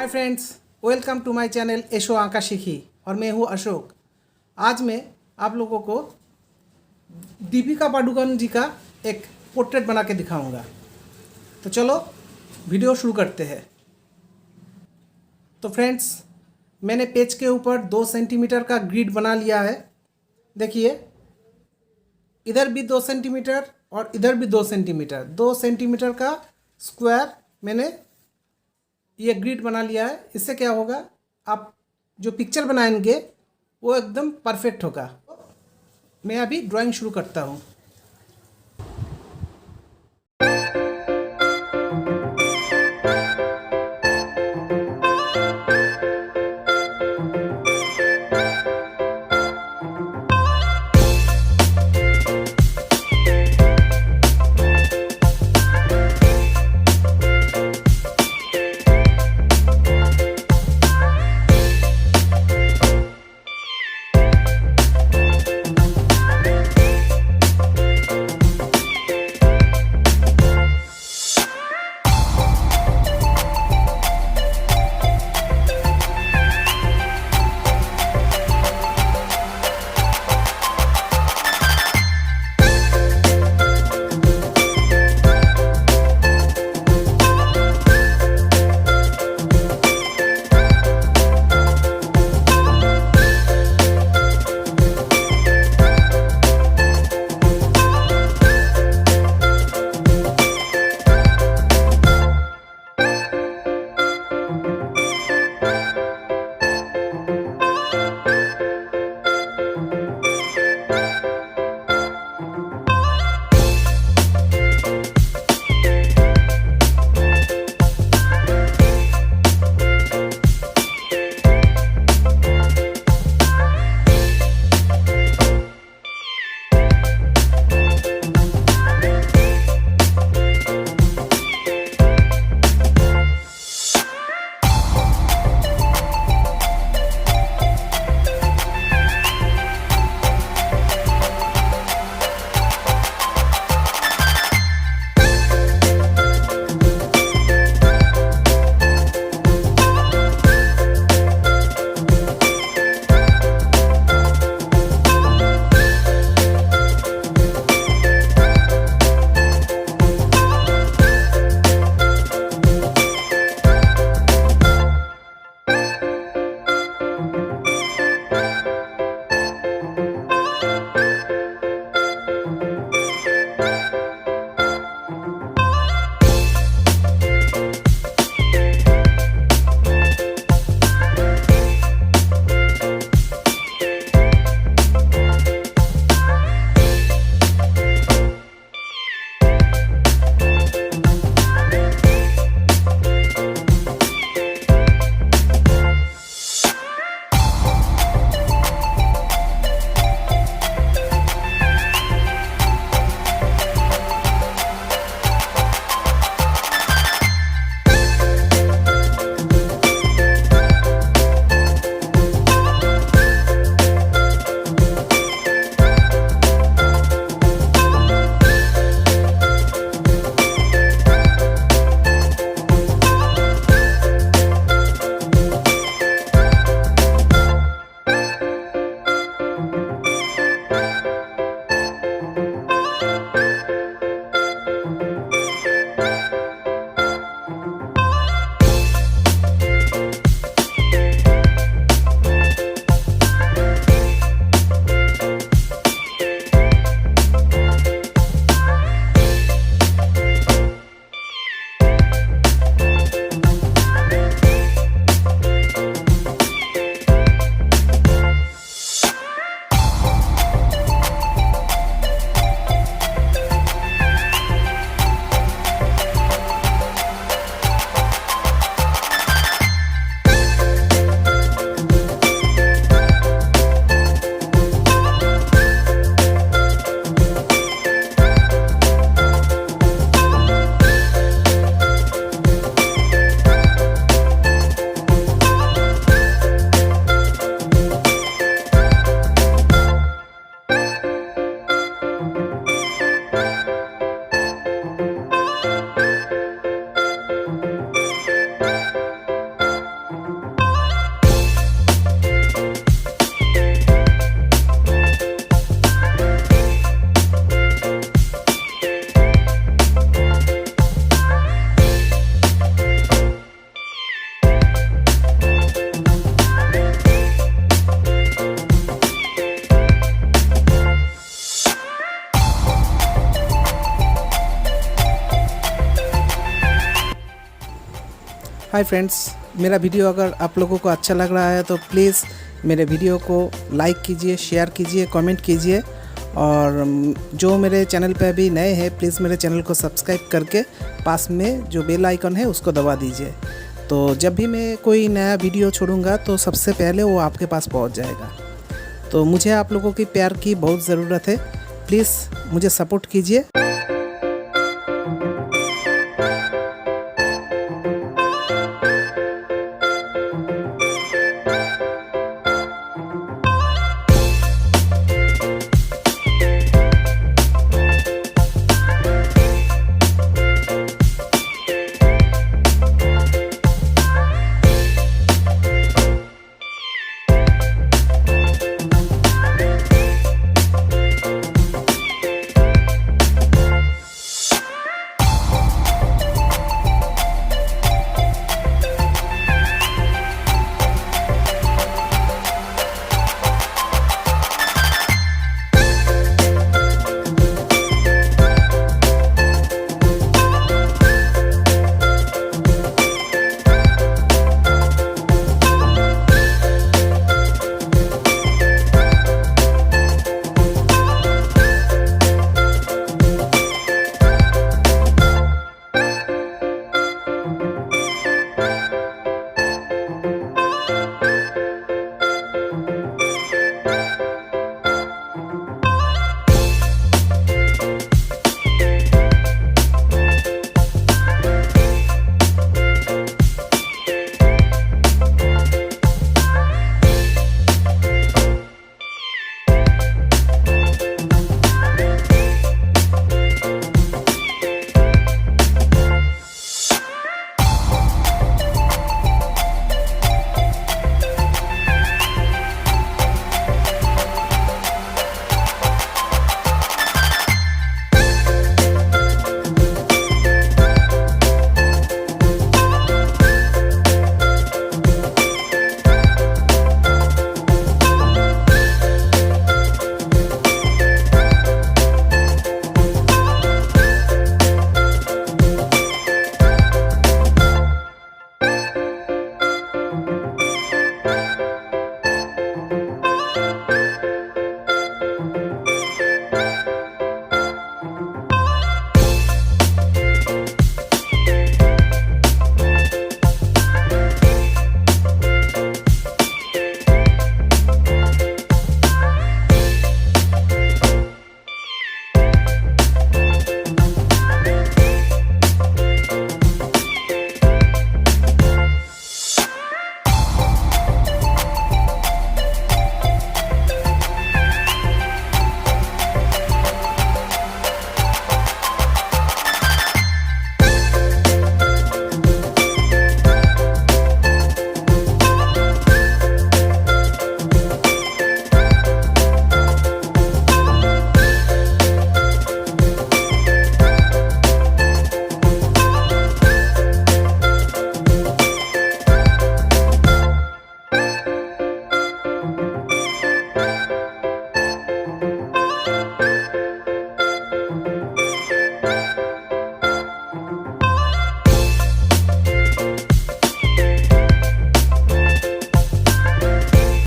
Hi friends, welcome to my channel एशो आका सीखी और मैं हूँ अशोक। आज मैं आप लोगों को दीपिका पादुकोण जी का एक पोर्ट्रेट बना के दिखाऊंगा। तो चलो वीडियो शुरू करते हैं। तो फ्रेंड्स, मैंने पेज के ऊपर 2 सेंटीमीटर का ग्रिड बना लिया है। देखिए, इधर भी 2 सेंटीमीटर और इधर भी 2 सेंटीमीटर, 2 सेंटीमीटर का स्क्वायर मैंने ये ग्रिड बना लिया है। इससे क्या होगा, आप जो पिक्चर बनाएंगे वो एकदम परफेक्ट होगा। मैं अभी ड्राइंग शुरू करता हूँ। हाय फ्रेंड्स, मेरा वीडियो अगर आप लोगों को अच्छा लग रहा है तो प्लीज़ मेरे वीडियो को लाइक कीजिए, शेयर कीजिए, कमेंट कीजिए। और जो मेरे चैनल पे अभी नए हैं प्लीज़ मेरे चैनल को सब्सक्राइब करके पास में जो बेल आइकन है उसको दबा दीजिए। तो जब भी मैं कोई नया वीडियो छोड़ूंगा तो सबसे पहले वो आपके पास पहुंच जाएगा। तो मुझे आप लोगों की प्यार की बहुत ज़रूरत है, प्लीज़ मुझे सपोर्ट कीजिए।